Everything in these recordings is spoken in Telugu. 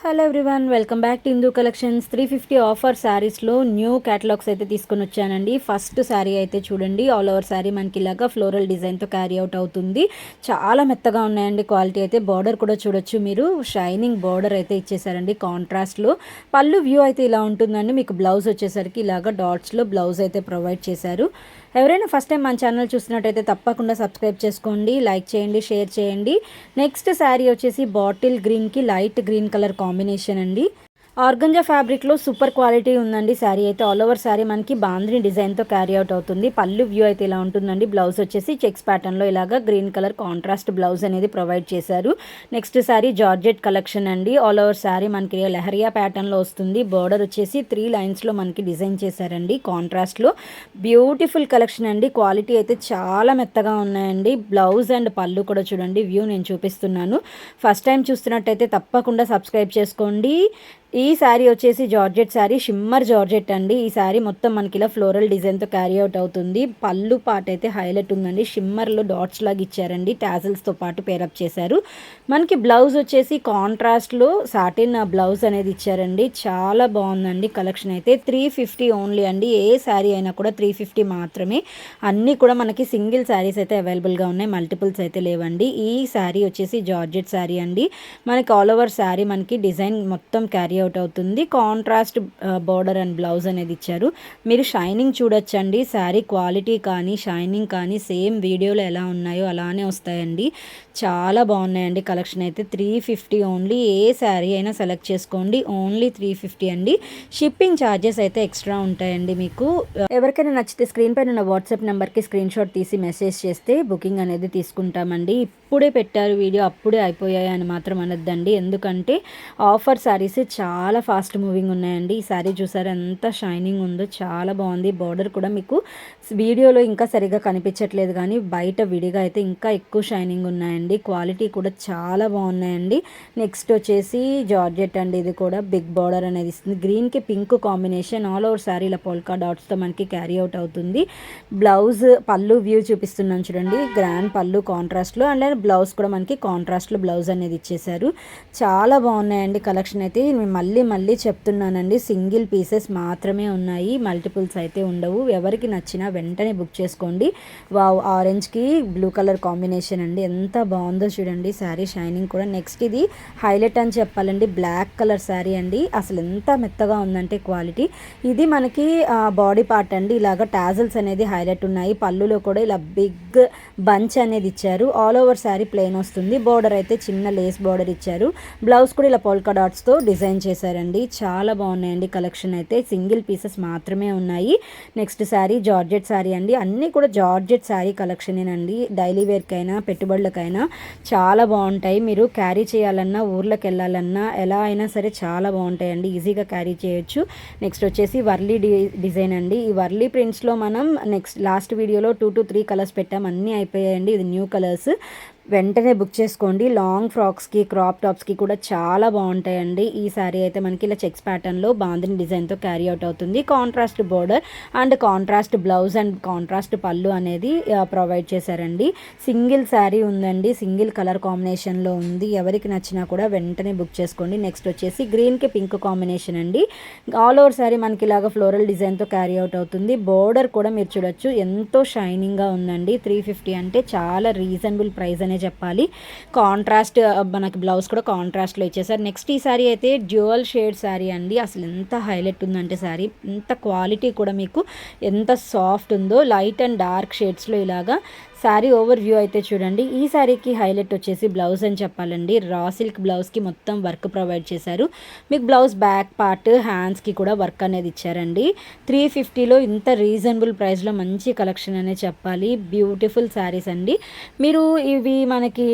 Hello everyone, welcome back to Hindu collections. 350 offer శారీస్లో న్యూ క్యాటలాగ్స్ అయితే తీసుకొని వచ్చానండి. ఫస్ట్ శారీ అయితే చూడండి, ఆల్ ఓవర్ శారీ మనకి ఇలాగా ఫ్లోరల్ డిజైన్తో క్యారీ అవుట్ అవుతుంది. చాలా మెత్తగా ఉన్నాయండి. క్వాలిటీ అయితే బార్డర్ కూడా చూడొచ్చు మీరు, షైనింగ్ బార్డర్ అయితే ఇచ్చేసారండి కాంట్రాస్ట్లో. పళ్ళు వ్యూ అయితే ఇలా ఉంటుందండి. మీకు బ్లౌజ్ వచ్చేసరికి ఇలాగా డాట్స్లో బ్లౌజ్ అయితే ప్రొవైడ్ చేశారు. ఎవరైనా ఫస్ట్ టైం మన ఛానల్ చూసినట్టయితే తప్పకుండా సబ్స్క్రైబ్ చేసుకోండి, లైక్ చేయండి, షేర్ చేయండి. నెక్స్ట్ శారీ వచ్చేసి బాటిల్ గ్రీన్కి లైట్ గ్రీన్ కలర్ కాంబినేషన్ అండి. ఆర్గంజా ఫ్యాబ్రిక్లో సూపర్ క్వాలిటీ ఉందండి. శారీ అయితే ఆల్ ఓవర్ శారీ మనకి బాంద్రీ డిజైన్తో క్యారీ అవుట్ అవుతుంది. పళ్ళు వ్యూ అయితే ఇలా ఉంటుందండి. బ్లౌజ్ వచ్చేసి చెక్స్ ప్యాటర్న్లో ఇలాగా గ్రీన్ కలర్ కాంట్రాస్ట్ బ్లౌజ్ అనేది ప్రొవైడ్ చేశారు. నెక్స్ట్ శారీ జార్జెట్ కలెక్షన్ అండి. ఆల్ ఓవర్ శారీ మనకి లెహరియా ప్యాటర్న్లో వస్తుంది. బార్డర్ వచ్చేసి 3 లైన్స్లో మనకి డిజైన్ చేశారండి కాంట్రాస్ట్లో. బ్యూటిఫుల్ కలెక్షన్ అండి. క్వాలిటీ అయితే చాలా మెత్తగా ఉన్నాయండి. బ్లౌజ్ అండ్ పళ్ళు కూడా చూడండి, వ్యూ నేను చూపిస్తున్నాను. ఫస్ట్ టైం చూస్తున్నట్టయితే తప్పకుండా సబ్స్క్రైబ్ చేసుకోండి. ఈ శారీ వచ్చేసి జార్జెట్ శారీ, షిమ్మర్ జార్జెట్ అండి. ఈ శారీ మొత్తం మనకి ఇలా ఫ్లోరల్ డిజైన్తో క్యారీ అవుట్ అవుతుంది. పళ్ళు పార్ట్ అయితే హైలైట్ ఉందండి. షిమ్మర్లో డాట్స్ లాగా ఇచ్చారండి, టాజిల్స్తో పాటు పేరప్ చేశారు. మనకి బ్లౌజ్ వచ్చేసి కాంట్రాస్ట్లో సాటిన్ బ్లౌజ్ అనేది ఇచ్చారండి. చాలా బాగుందండి కలెక్షన్ అయితే. 350 ఓన్లీ అండి. ఏ శారీ అయినా కూడా 350 మాత్రమే. అన్నీ కూడా మనకి సింగిల్ శారీస్ అయితే అవైలబుల్గా ఉన్నాయి, మల్టిపుల్స్ అయితే లేవండి. ఈ శారీ వచ్చేసి జార్జెట్ శారీ అండి. మనకి ఆల్ ఓవర్ శారీ మనకి డిజైన్ మొత్తం క్యారీ అవుట్ అవుతుంది. కాంట్రాస్ట్ బార్డర్ అండ్ బ్లౌజ్ అనేది ఇచ్చారు. మీరు షైనింగ్ చూడొచ్చండి. శారీ క్వాలిటీ కానీ షైనింగ్ కానీ సేమ్ వీడియోలో ఎలా ఉన్నాయో అలానే వస్తాయండి. చాలా బాగున్నాయండి కలెక్షన్ అయితే. 350 ఓన్లీ. ఏ శారీ అయినా సెలెక్ట్ చేసుకోండి, ఓన్లీ 350 అండి. షిప్పింగ్ ఛార్జెస్ అయితే ఎక్స్ట్రా ఉంటాయండి మీకు. ఎవరికైనా నచ్చితే స్క్రీన్ పైన ఉన్న వాట్సాప్ నెంబర్కి స్క్రీన్ షాట్ తీసి మెసేజ్ చేస్తే బుకింగ్ అనేది తీసుకుంటామండి. ఇప్పుడే పెట్టారు వీడియో, అప్పుడే అయిపోయాయి అని మాత్రం అనొద్దండి. ఎందుకంటే ఆఫర్ శారీస్ చాలా ఫాస్ట్ మూవింగ్ ఉన్నాయండి. ఈ శారీ చూసారు ఎంత షైనింగ్ ఉందో, చాలా బాగుంది. బార్డర్ కూడా మీకు వీడియోలో ఇంకా సరిగా కనిపించట్లేదు, కానీ బయట విడిగా అయితే ఇంకా ఎక్కువ షైనింగ్ ఉన్నాయండి. క్వాలిటీ కూడా చాలా బాగున్నాయండి. నెక్స్ట్ వచ్చేసి జార్జెట్ అండి. ఇది కూడా బిగ్ బార్డర్ అనేది ఇస్తుంది. గ్రీన్కి pink combination. All over sari ఇలా పోల్కా డాట్స్తో మనకి క్యారీ అవుట్ అవుతుంది. బ్లౌజ్ పళ్ళు వ్యూ చూపిస్తున్నాను చూడండి. గ్రాండ్ పళ్ళు కాంట్రాస్ట్లో, అండ్ బ్లౌజ్ కూడా మనకి కాంట్రాస్ట్లో బ్లౌజ్ అనేది ఇచ్చేసారు. చాలా బాగున్నాయండి కలెక్షన్ అయితే. నేను మళ్ళీ చెప్తున్నానండి, సింగిల్ పీసెస్ మాత్రమే ఉన్నాయి, మల్టిపుల్స్ అయితే ఉండవు. ఎవరికి నచ్చినా వెంటనే బుక్ చేసుకోండి. వావ్, ఆరెంజ్కి బ్లూ కలర్ కాంబినేషన్ అండి. ఎంత బాగుందో చూడండి శారీ, షైనింగ్ కూడా. నెక్స్ట్ ఇది హైలైట్ అని చెప్పాలండి. బ్లాక్ కలర్ శారీ అండి. అసలు ఎంత మెత్తగా ఉందంటే క్వాలిటీ. ఇది మనకి బాడీ పార్ట్ అండి. ఇలాగ టాజల్స్ అనేది హైలైట్ ఉన్నాయి. పళ్ళులో కూడా ఇలా బిగ్ బంచ్ అనేది ఇచ్చారు. ఆల్ ఓవర్ శారీ ప్లెయిన్ వస్తుంది. బార్డర్ అయితే చిన్న లేస్ బార్డర్ ఇచ్చారు. బ్లౌజ్ కూడా ఇలా పోల్కా డాట్స్తో డిజైన్ చేశారండి. చాలా బాగున్నాయండి కలెక్షన్ అయితే. సింగిల్ పీసెస్ మాత్రమే ఉన్నాయి. నెక్స్ట్ శారీ జార్జెట్ శారీ అండి. అన్నీ కూడా జార్జెట్ శారీ కలెక్షనేనండి. డైలీ వేర్కైనా పెట్టుబడులకైనా చాలా బాగుంటాయి. మీరు క్యారీ చేయాలన్నా, ఊర్లోకి వెళ్ళాలన్నా, ఎలా అయినా సరే చాలా బాగుంటాయండి. ఈజీగా క్యారీ చేయొచ్చు. నెక్స్ట్ వచ్చేసి వర్లీ డిజైన్ అండి. ఈ వర్లీ ప్రింట్స్లో మనం నెక్స్ట్ లాస్ట్ వీడియోలో 2 to 3 కలర్స్ పెట్టాం, అన్నీ అయిపోయాయండి. ఇది న్యూ కలర్స్. వెంటనే బుక్ చేసుకోండి. లాంగ్ ఫ్రాక్స్కి, క్రాప్ టాప్స్కి కూడా చాలా బాగుంటాయండి. ఈ శారీ అయితే మనకి ఇలా చెక్స్ ప్యాటర్న్లో బాందిని డిజైన్తో క్యారీ అవుట్ అవుతుంది. Contrast border and contrast blouse and contrast పళ్ళు అనేది ప్రొవైడ్ చేశారండి. సింగిల్ శారీ ఉందండి, సింగిల్ కలర్ కాంబినేషన్లో ఉంది. ఎవరికి నచ్చినా కూడా వెంటనే బుక్ చేసుకోండి. నెక్స్ట్ వచ్చేసి గ్రీన్కి పింక్ కాంబినేషన్ అండి. ఆల్ ఓవర్ శారీ మనకి ఇలాగ ఫ్లోరల్ డిజైన్తో క్యారీ అవుట్ అవుతుంది. బోర్డర్ కూడా మీరు చూడొచ్చు, ఎంతో షైనింగ్గా ఉందండి. 350 అంటే చాలా రీజనబుల్ ప్రైస్ అనేది చెప్పాలి. కాంట్రాస్ట్ మనకి బ్లౌజ్ కూడా కాంట్రాస్ట్లో ఇచ్చేసారు. నెక్స్ట్ ఈ శారీ అయితే డ్యూయల్ షేడ్ శారీ అండి. అసలు ఎంత హైలైట్ ఉందంటే శారీ, ఎంత క్వాలిటీ కూడా మీకు ఎంత సాఫ్ట్ ఉందో. లైట్ అండ్ డార్క్ షేడ్స్లో ఇలాగా శారీ ఓవర్ వ్యూ అయితే చూడండి. ఈ శారీకి హైలైట్ వచ్చేసి బ్లౌజ్ అని చెప్పాలండి. రా సిల్క్ బ్లౌజ్కి మొత్తం వర్క్ ప్రొవైడ్ చేశారు. మీకు బ్లౌజ్ బ్యాక్ పార్ట్, హ్యాండ్స్కి కూడా వర్క్ అనేది ఇచ్చారండి. 350లో ఇంత రీజనబుల్ ప్రైస్లో మంచి కలెక్షన్ అనే చెప్పాలి. బ్యూటిఫుల్ శారీస్ అండి. మీరు ఇవి మనకి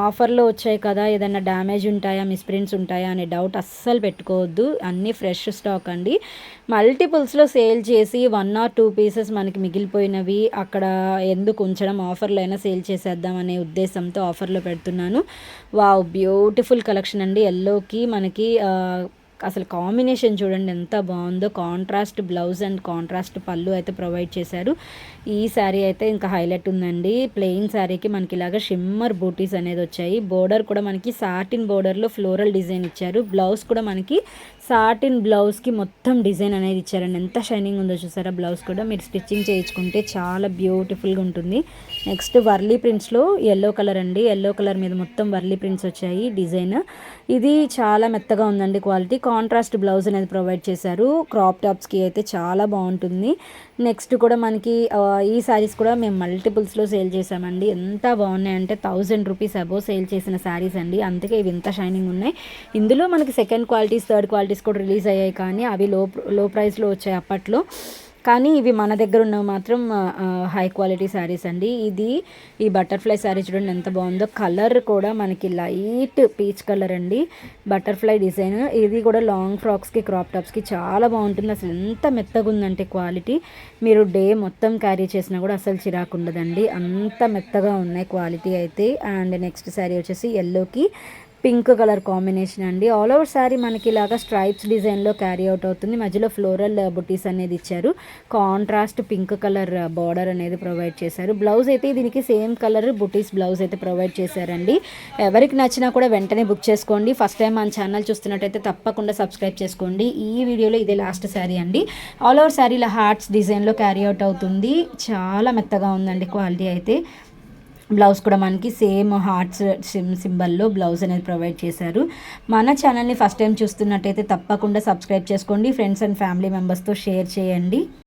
ఆఫర్లో వచ్చాయి కదా, ఏదైనా డ్యామేజ్ ఉంటాయా, మిస్ప్రింట్స్ ఉంటాయా అనే డౌట్ అస్సలు పెట్టుకోవద్దు. అన్నీ ఫ్రెష్ స్టాక్ అండి. మల్టిపుల్స్లో సేల్ చేసి 1 or 2 పీసెస్ మనకి మిగిలిపోయినవి అక్కడ ఎందుకు ఉంచడం, ఆఫర్లో అయినా సేల్ చేసేద్దాం అనే ఉద్దేశంతో ఆఫర్లో పెడుతున్నాను. వావ్, బ్యూటిఫుల్ కలెక్షన్ అండి. ఎల్లోకి మనకి అసలు కాంబినేషన్ చూడండి ఎంత బాగుందో. కాంట్రాస్ట్ బ్లౌజ్ అండ్ కాంట్రాస్ట్ పళ్ళు అయితే ప్రొవైడ్ చేశారు. ఈ శారీ అయితే ఇంకా హైలైట్ ఉందండి. ప్లెయిన్ శారీకి మనకి ఇలాగ షిమ్మర్ బూటీస్ అనేది వచ్చాయి. బోర్డర్ కూడా మనకి సాటిన్ బోర్డర్లో ఫ్లోరల్ డిజైన్ ఇచ్చారు. బ్లౌజ్ కూడా మనకి సాటిన్ బ్లౌజ్కి మొత్తం డిజైన్ అనేది ఇచ్చారండి. ఎంత షైనింగ్ ఉందో చూసారా. బ్లౌజ్ కూడా మీరు స్టిచ్చింగ్ చేయించుకుంటే చాలా బ్యూటిఫుల్గా ఉంటుంది. నెక్స్ట్ వర్లీ ప్రింట్స్లో ఎల్లో కలర్ అండి. ఎల్లో కలర్ మీద మొత్తం వర్లీ ప్రింట్స్ వచ్చాయి డిజైన్. ఇది చాలా మెత్తగా ఉందండి క్వాలిటీ. కాంట్రాస్ట్ బ్లౌజ్ అనేది ప్రొవైడ్ చేశారు. క్రాప్ టాప్స్కి అయితే చాలా బాగుంటుంది. నెక్స్ట్ కూడా మనకి ఈ శారీస్ కూడా మేము మల్టిపుల్స్లో సేల్ చేసామండి. ఎంత బాగున్నాయంటే 1000 రూపీస్ అబోవ్ సేల్ చేసిన శారీస్ అండి. అందుకే ఇవి ఎంత షైనింగ్ ఉన్నాయి. ఇందులో మనకి సెకండ్ క్వాలిటీస్, థర్డ్ క్వాలిటీస్ కూడా రిలీజ్ అయ్యాయి, కానీ అవి లో ప్రైస్లో వచ్చాయి అప్పట్లో. కానీ ఇవి మన దగ్గర ఉన్నవి మాత్రం హై క్వాలిటీ శారీస్ అండి. ఈ బటర్ఫ్లై శారీ చూడండి ఎంత బాగుందో. కలర్ కూడా మనకి లైట్ పీచ్ కలర్ అండి. Butterfly design. ఇది కూడా లాంగ్ ఫ్రాక్స్కి, క్రాప్ టాప్స్కి చాలా బాగుంటుంది. అసలు ఎంత మెత్తగా ఉందంటే క్వాలిటీ, మీరు డే మొత్తం క్యారీ చేసినా కూడా అసలు చిరాకు ఉండదండి. అంత మెత్తగా ఉన్నాయి క్వాలిటీ అయితే. అండ్ నెక్స్ట్ శారీ వచ్చేసి ఎల్లోకి పింక్ కలర్ కాంబినేషన్ అండి. ఆల్ ఓవర్ శారీ మనకి ఇలాగా స్ట్రైప్స్ డిజైన్లో క్యారీ అవుట్ అవుతుంది. మధ్యలో ఫ్లోరల్ బుటీస్ అనేది ఇచ్చారు. కాంట్రాస్ట్ పింక్ కలర్ బార్డర్ అనేది ప్రొవైడ్ చేశారు. బ్లౌజ్ అయితే దీనికి సేమ్ కలర్ బుటీస్ బ్లౌజ్ అయితే ప్రొవైడ్ చేశారండి. ఎవరికి నచ్చినా కూడా వెంటనే బుక్ చేసుకోండి. ఫస్ట్ టైం మన ఛానల్ చూస్తున్నట్టయితే తప్పకుండా సబ్స్క్రైబ్ చేసుకోండి. ఈ వీడియోలో ఇదే లాస్ట్ శారీ అండి. ఆల్ ఓవర్ శారీలో హార్ట్స్ డిజైన్లో క్యారీ అవుట్ అవుతుంది. చాలా మెత్తగా ఉందండి క్వాలిటీ అయితే. బ్లౌజ్ కూడా మనకి సేమ్ హార్ట్స్ సింబల్లో బ్లౌజ్ అనేది ప్రొవైడ్ చేశారు. మన ఛానల్ని ఫస్ట్ టైం చూస్తున్నట్టయితే తప్పకుండా సబ్స్క్రైబ్ చేసుకోండి. ఫ్రెండ్స్ అండ్ ఫ్యామిలీ మెంబర్స్తో షేర్ చేయండి.